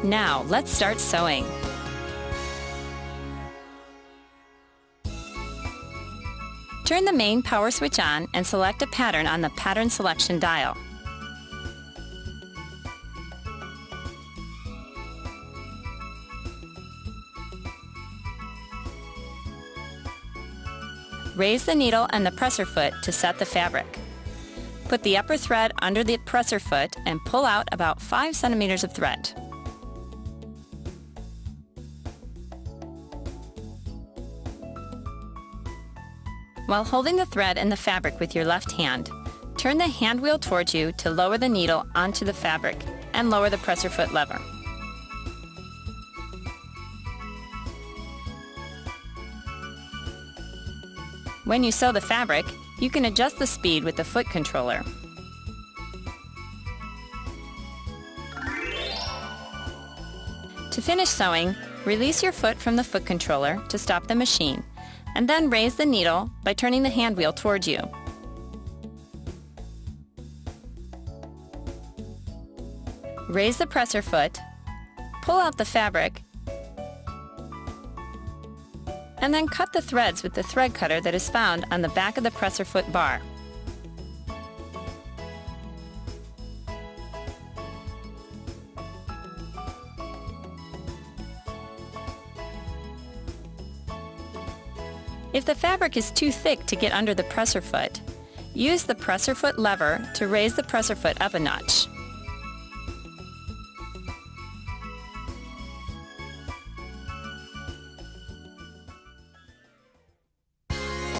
Now, let's start sewing. Turn the main power switch on and select a pattern on the Pattern Selection dial. Raise the needle and the presser foot to set the fabric. Put the upper thread under the presser foot and pull out about 5 centimeters of thread. While holding the thread and the fabric with your left hand, turn the hand wheel towards you to lower the needle onto the fabric and lower the presser foot lever. When you sew the fabric, you can adjust the speed with the foot controller. To finish sewing, release your foot from the foot controller to stop the machine, and then raise the needle by turning the hand wheel towards you. Raise the presser foot, pull out the fabric, and then cut the threads with the thread cutter that is found on the back of the presser foot bar. If the fabric is too thick to get under the presser foot, use the presser foot lever to raise the presser foot up a notch.